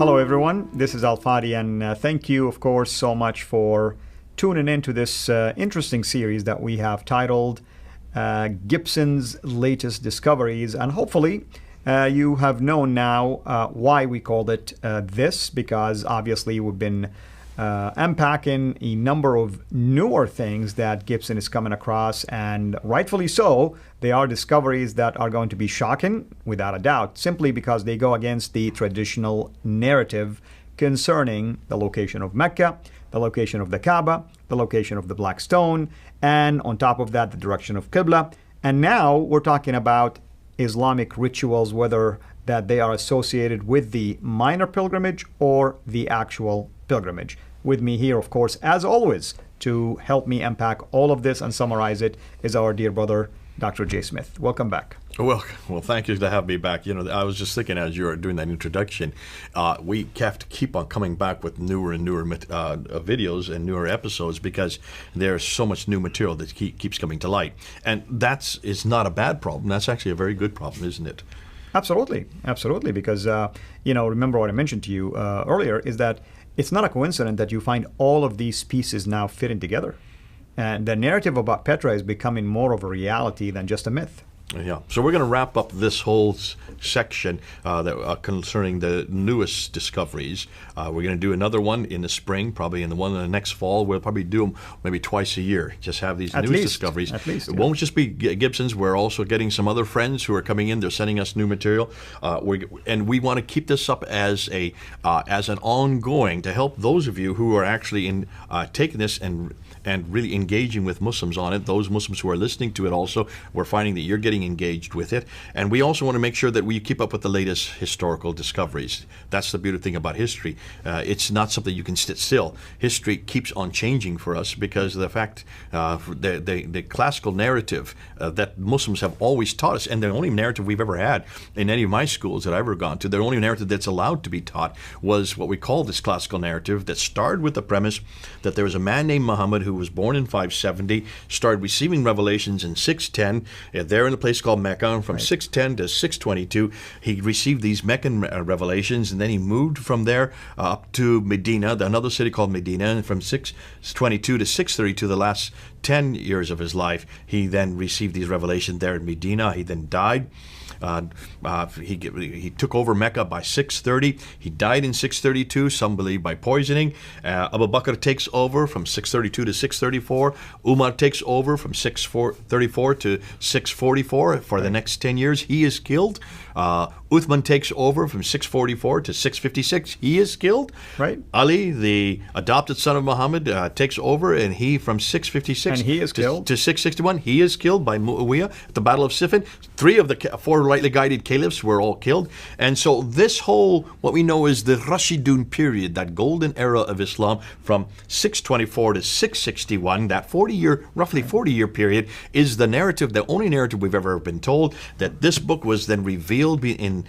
Hello, everyone. This is Al-Fadi, and thank you, of course, so much for tuning into this interesting series that we have titled Gibson's Latest Discoveries. And hopefully, you have known now why we called it this, because obviously we've been unpacking a number of newer things that Gibson is coming across, and rightfully so. They are discoveries that are going to be shocking, without a doubt, simply because they go against the traditional narrative concerning the location of Mecca, the location of the Kaaba, the location of the Black Stone, and on top of that, the direction of Qibla. And now we're talking about Islamic rituals, whether that they are associated with the minor pilgrimage or the actual pilgrimage. With me here, of course, as always, to help me unpack all of this and summarize it is our dear brother, Dr. J. Smith. Welcome back. Well, thank you to have me back. You know, I was just thinking as you were doing that introduction, we have to keep on coming back with newer and newer videos and newer episodes because there's so much new material that keeps coming to light. And that is not a bad problem. That's actually a very good problem, isn't it? Absolutely. Absolutely. Because, remember what I mentioned to you earlier is that it's not a coincidence that you find all of these pieces now fitting together. And the narrative about Petra is becoming more of a reality than just a myth. Yeah. So we're going to wrap up this whole section concerning the newest discoveries. We're going to do another one in the spring, probably in the one in the next fall. We'll probably do them maybe twice a year. Just have these newest discoveries. At least, It won't just be Gibson's. We're also getting some other friends who are coming in. They're sending us new material, and we want to keep this up as an ongoing to help those of you who are actually taking this and really engaging with Muslims on it. Those Muslims who are listening to it also, we're finding that you're getting engaged with it. And we also want to make sure that we keep up with the latest historical discoveries. That's the beautiful thing about history. It's not something you can sit still. History keeps on changing for us because of the fact the classical narrative that Muslims have always taught us, and the only narrative we've ever had in any of my schools that I've ever gone to, the only narrative that's allowed to be taught was what we call this classical narrative that started with the premise that there was a man named Muhammad who was born in 570, started receiving revelations in 610, there in a place called Mecca, and from 610 to 622, he received these Meccan revelations, and then he moved from there up to Medina, another city called Medina, and from 622 to 632, the last 10 years of his life, he then received these revelations there in Medina. He then died. He took over Mecca by 630. He died in 632, some believe by poisoning. Abu Bakr takes over from 632 to 634. Umar takes over from 634 to 644. For the next 10 years, he is killed. Uthman takes over from 644 to 656. He is killed. Right. Ali, the adopted son of Muhammad, takes over, and he from 656 and he is killed to 661. He is killed by Muawiyah at the Battle of Siffin. 3 of the 4 rightly guided caliphs were all killed. And so this whole, what we know is the Rashidun period, that golden era of Islam from 624 to 661, that 40-year, roughly 40-year period, is the narrative, the only narrative we've ever been told, that this book was then revealed within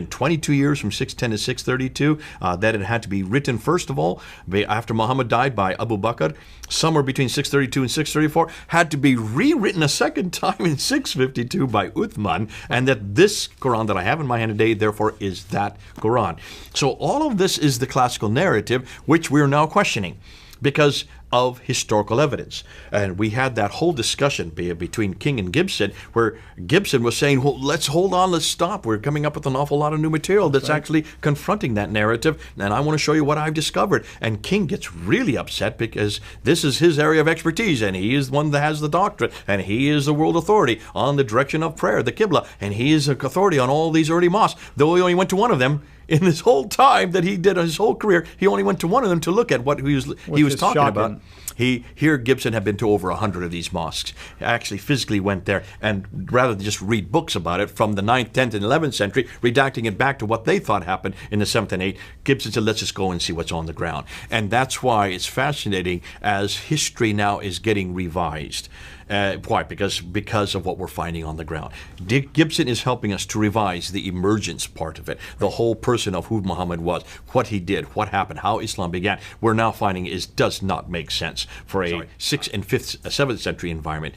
22 years from 610 to 632, that it had to be written first of all after Muhammad died by Abu Bakr, somewhere between 632 and 634, had to be rewritten a second time in 652 by Uthman, and that this Quran that I have in my hand today, therefore, is that Quran. So all of this is the classical narrative, which we're now questioning because of historical evidence. And we had that whole discussion between King and Gibson, where Gibson was saying, well, let's hold on, let's stop. We're coming up with an awful lot of new material that's actually confronting that narrative, and I want to show you what I've discovered. And King gets really upset because this is his area of expertise, and he is the one that has the doctrine, and he is the world authority on the direction of prayer, the Qibla, and he is an authority on all these early mosques, though he only went to one of them. In this whole time that he did his whole career, he only went to one of them to look at what he was talking about. Here Gibson had been to over 100 of these mosques. He actually physically went there, and rather than just read books about it from the 9th, 10th, and 11th century, redacting it back to what they thought happened in the 7th and 8th, Gibson said, let's just go and see what's on the ground. And that's why it's fascinating as history now is getting revised. Why? Because of what we're finding on the ground. Gibson is helping us to revise the emergence part of it, the whole person of who Muhammad was, what he did, what happened, how Islam began. We're now finding does not make sense for a 6th and 5th, 7th century environment.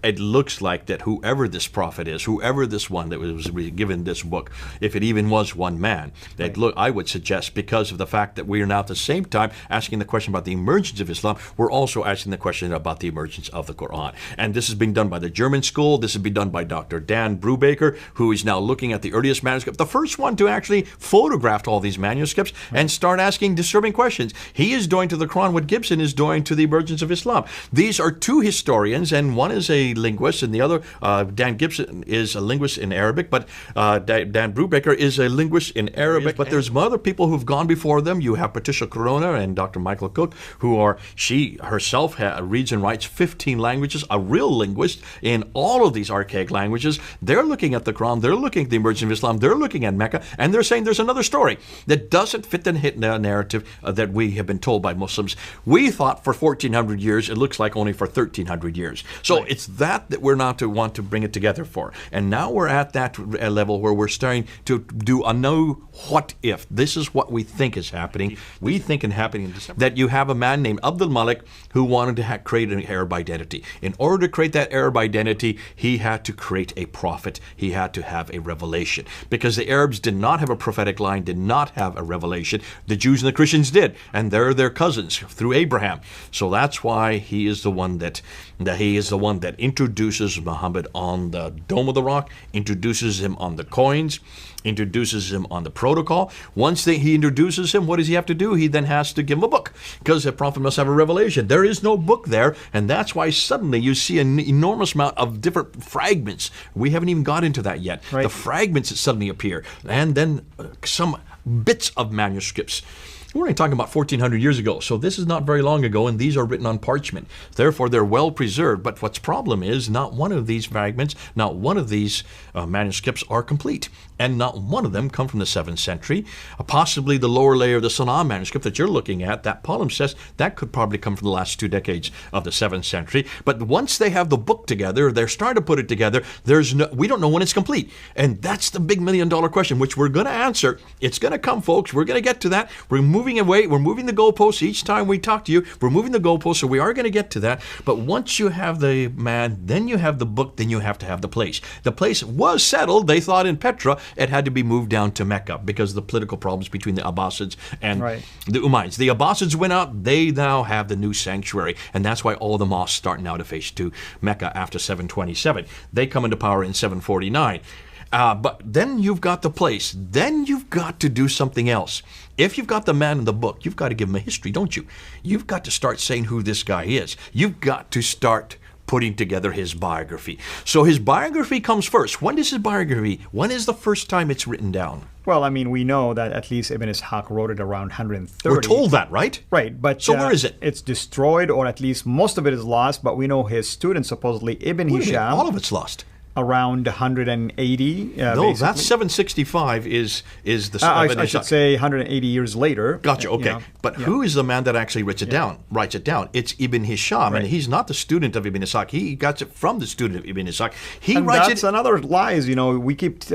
it looks like that whoever this prophet is, whoever this one that was given this book, if it even was one man, that look, I would suggest, because of the fact that we are now at the same time asking the question about the emergence of Islam, we're also asking the question about the emergence of the Quran. And this is being done by the German school. This is being done by Dr. Dan Brubaker, who is now looking at the earliest manuscript, the first one to actually photograph all these manuscripts and start asking disturbing questions. He is doing to the Quran what Gibson is doing to the emergence of Islam. These are two historians, and one is a linguist, and the other, Dan Gibson, is a linguist in Arabic, but Dan Brubaker is a linguist in Arabic. But there's other people who've gone before them. You have Patricia Corona and Dr. Michael Cook, she herself reads and writes 15 languages, a real linguist in all of these archaic languages. They're looking at the Quran, they're looking at the emergence of Islam, they're looking at Mecca, and they're saying there's another story that doesn't fit the narrative that we have been told by Muslims. We thought for 1,400 years, it looks like only for 1,300 years. So it's that we're not to want to bring it together for. And now we're at that level where we're starting to do a no what if. This is what we think is happening. We think in happening in December that you have a man named Abdul Malik who wanted to create an Arab identity. In order to create that Arab identity, he had to create a prophet. He had to have a revelation. Because the Arabs did not have a prophetic line, did not have a revelation. The Jews and the Christians did. And they're their cousins through Abraham. So that's why he is the one that introduces Muhammad on the Dome of the Rock, introduces him on the coins, introduces him on the protocol. Once he introduces him, what does he have to do? He then has to give him a book, because the prophet must have a revelation. There is no book there, and that's why suddenly you see an enormous amount of different fragments. We haven't even got into that yet. Right. The fragments that suddenly appear, and then some bits of manuscripts. We're only talking about 1,400 years ago, so this is not very long ago, and these are written on parchment. Therefore, they're well preserved, but what's problem is not one of these fragments, not one of these manuscripts are complete, and not one of them come from the 7th century. Possibly the lower layer of the Sanaa manuscript that you're looking at, that palimpsest, that could probably come from the last 2 decades of the 7th century. But once they have the book together, they're starting to put it together, we don't know when it's complete. And that's the big $1 million question, which we're going to answer. It's going to come, folks. We're going to get to that. We're moving away. We're moving the goalposts each time we talk to you. We're moving the goalposts, so we are going to get to that. But once you have the man, then you have the book, then you have to have the place. The place was settled. They thought in Petra it had to be moved down to Mecca because of the political problems between the Abbasids and the Umayyads. The Abbasids went out. They now have the new sanctuary, and that's why all the mosques start now to face to Mecca after 727. They come into power in 749. But then you've got the place. Then you've got to do something else. If you've got the man in the book, you've got to give him a history, don't you? You've got to start saying who this guy is. You've got to start putting together his biography. So his biography comes first. When is his biography? When is the first time it's written down? Well, I mean, we know that at least Ibn Ishaq wrote it around 130. We're told that, right? Right, but so where is it? It's destroyed, or at least most of it is lost, but we know his student, supposedly Ibn Hisham. All of it's lost. Around 180. No, basically. That's 765 is the... I should say 180 years later. Gotcha, okay. But who is the man that actually writes it down? It's Ibn Hisham, and he's not the student of Ibn Ishaq. He got it from the student of Ibn Ishaq. That's another lies. We keep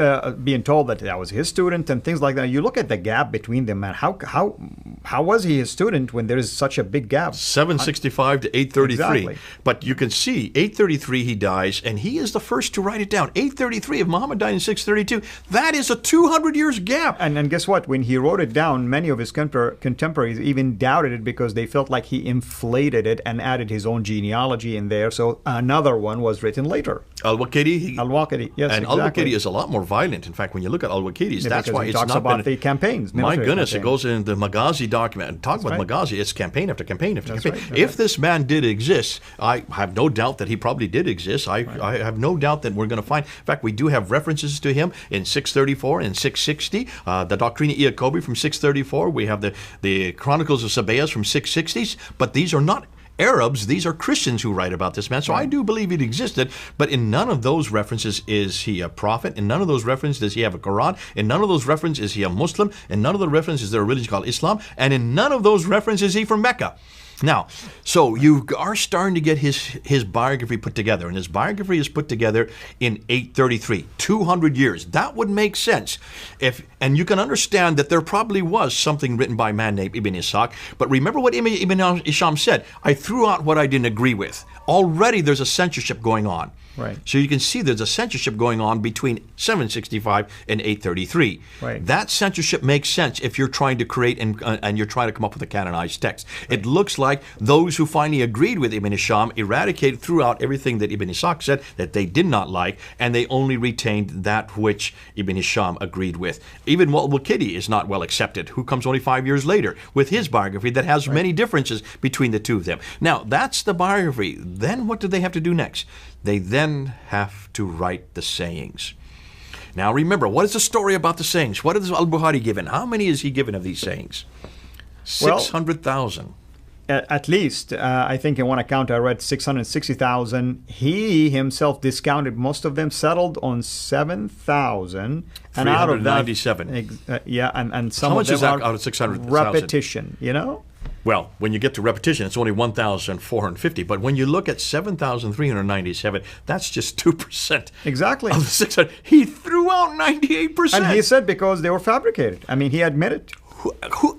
being told that was his student and things like that. You look at the gap between them, man. How was he his student when there is such a big gap? 765 to 833. Exactly. But you can see, 833 he dies, and he is the first to write it down. 833, if Muhammad died in 632, that is a 200 years gap. And guess what? When he wrote it down, many of his contemporaries even doubted it because they felt like he inflated it and added his own genealogy in there. So another one was written later. Al-Waqidi. Al-Waqidi, yes, and exactly. Al-Waqidi is a lot more violent. In fact, when you look at Al-Waqidi's, that's why it's talks not about the campaigns. My goodness, it goes in the Maghazi document. Talk about Maghazi, it's campaign after campaign after campaign. If this man did exist, I have no doubt that he probably did exist. I have no doubt that we're going to find. In fact, we do have references to him in 634 and 660. The Doctrina Iacobi from 634. We have the Chronicles of Sabaeus from 660s. But these are not Arabs, these are Christians who write about this man. So I do believe it existed, but in none of those references is he a prophet. In none of those references does he have a Quran. In none of those references is he a Muslim. In none of the references is there a religion called Islam. And in none of those references is he from Mecca. Now, so you are starting to get his biography put together, and his biography is put together in 833, 200 years. That would make sense. And you can understand that there probably was something written by a man named Ibn Ishaq, but remember what Ibn Hisham said, I threw out what I didn't agree with. Already there's a censorship going on. Right. So you can see there's a censorship going on between 765 and 833. Right. That censorship makes sense if you're trying to create and you're trying to come up with a canonized text. Right. It looks like those who finally agreed with Ibn Hisham eradicated throughout everything that Ibn Ishaq said that they did not like, and they only retained that which Ibn Hisham agreed with. Even Al-Waqidi is not well accepted, who comes only 5 years later with his biography that has many differences between the two of them. Now, that's the biography. Then what do they have to do next? They then have to write the sayings. Now remember, what is the story about the sayings? What is Al-Bukhari given? How many is he given of these sayings? 600,000. At least, I think in one account I read 660,000. He himself discounted most of them, settled on 7,000. And out of that, 397. Yeah, and some How of much them is that are out of 600,000? repetition, you know? Well, when you get to repetition, it's only 1,450. But when you look at 7,397, that's just 2%. Exactly. Of the 600. He threw out 98%. And he said because they were fabricated. I mean, he admitted.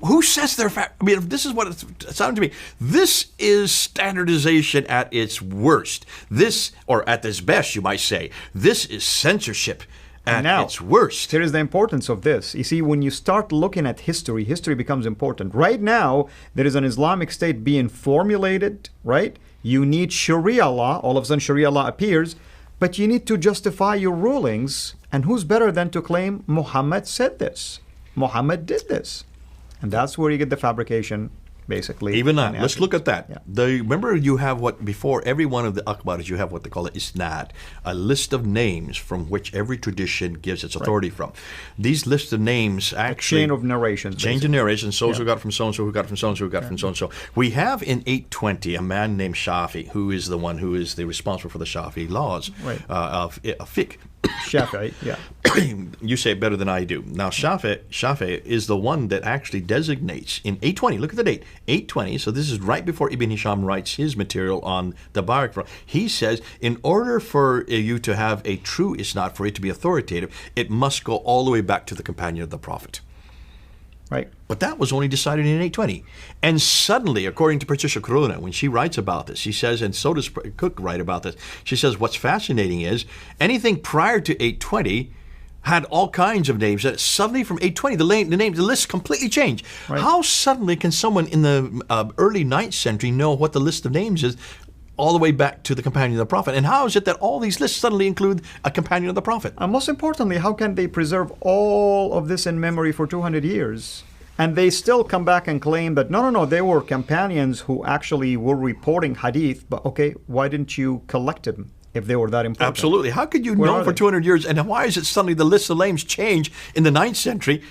Who says they're I mean, this is what it sounded to me. This is standardization at its worst. This, or at its best, you might say. This is censorship at its worst. Here is the importance of this. You see, when you start looking at history, history becomes important. Right now, there is an Islamic State being formulated, right? You need Sharia law. All of a sudden, Sharia law appears. But you need to justify your rulings. And who's better than to claim Muhammad said this? Muhammad did this. And that's where you get the fabrication, basically. Even now, let's look at that. Yeah. Remember, you have before every one of the akhbars, you have what they call an isnad, a list of names from which every tradition gives its authority from. These lists of names actually... A chain of narrations. Chain of narrations, so-and-so got it from so-and-so, who got it from so-and-so, who got it from so-and-so. We have in 820 a man named Shafi, who is the one who is the responsible for the Shafi laws of fiqh. Shafi'i, yeah. You say it better than I do. Now, Shafi is the one that actually designates in 820, look at the date, 820, so this is right before Ibn Hisham writes his material on the biography. He says, in order for you to have a true isnad, for it to be authoritative, it must go all the way back to the companion of the Prophet. Right. But that was only decided in 820. And suddenly, according to Patricia Corona, when she writes about this, she says, and so does Cook write about this, she says what's fascinating is anything prior to 820 had all kinds of names. That suddenly from 820, the list completely changed. Right. How suddenly can someone in the early 9th century know what the list of names is all the way back to the companion of the Prophet? And how is it that all these lists suddenly include a companion of the Prophet? And most importantly, how can they preserve all of this in memory for 200 years? And they still come back and claim that, no, they were companions who actually were reporting hadith, but okay, why didn't you collect them if they were that important? Absolutely. How could you know for 200 years? And why is it suddenly the list of names change in the 9th century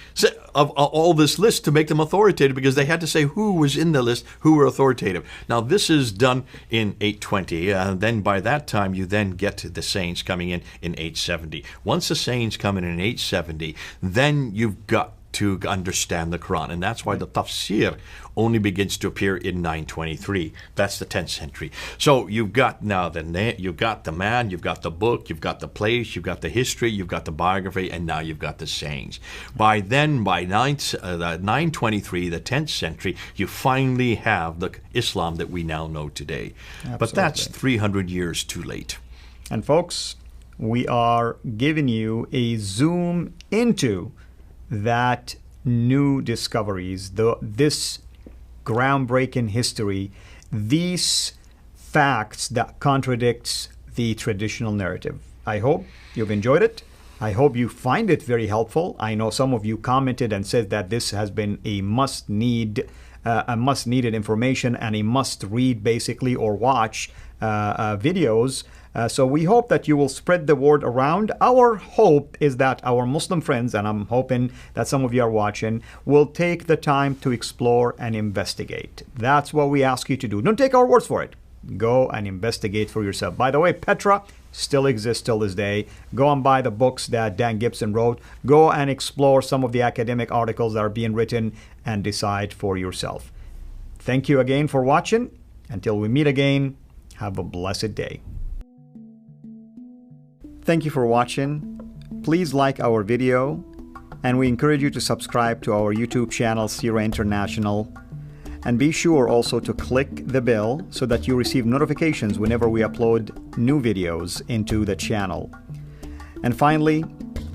of all this list to make them authoritative? Because they had to say who was in the list, who were authoritative. Now, this is done in 820. And then by that time, you then get to the sayings coming in 870. Once the sayings come in 870, then you've got to understand the Quran. And that's why the tafsir only begins to appear in 923. That's the 10th century. So you've got now you've got the man, you've got the book, you've got the place, you've got the history, you've got the biography, and now you've got the sayings. By 923, the 10th century, you finally have the Islam that we now know today. Absolutely. But that's 300 years too late. And folks, we are giving you a zoom into that new discoveries, this groundbreaking history, these facts that contradicts the traditional narrative. I hope you've enjoyed it. I hope you find it very helpful. I know some of you commented and said that this has been a must-needed information and a must-read, basically, or watch videos. So we hope that you will spread the word around. Our hope is that our Muslim friends, and I'm hoping that some of you are watching, will take the time to explore and investigate. That's what we ask you to do. Don't take our words for it. Go and investigate for yourself. By the way, Petra still exists till this day. Go and buy the books that Dan Gibson wrote. Go and explore some of the academic articles that are being written and decide for yourself. Thank you again for watching. Until we meet again, have a blessed day. Thank you for watching. Please like our video, and we encourage you to subscribe to our YouTube channel, Sira International. And be sure also to click the bell so that you receive notifications whenever we upload new videos into the channel. And finally,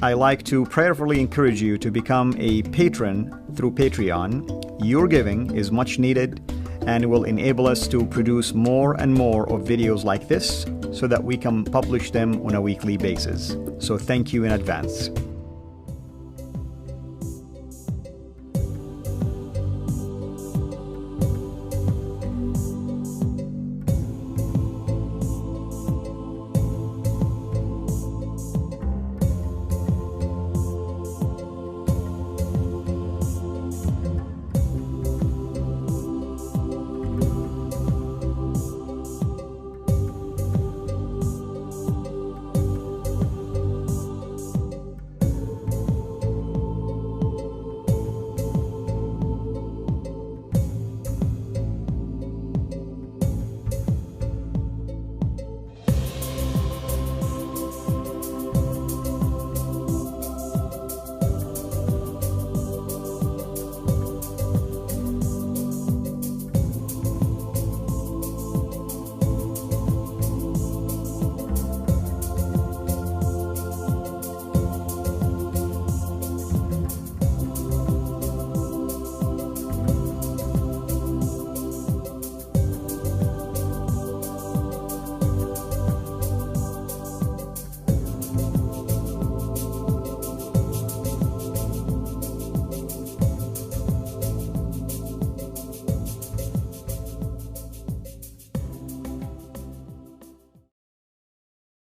I like to prayerfully encourage you to become a patron through Patreon. Your giving is much needed and will enable us to produce more and more of videos like this so that we can publish them on a weekly basis. So thank you in advance.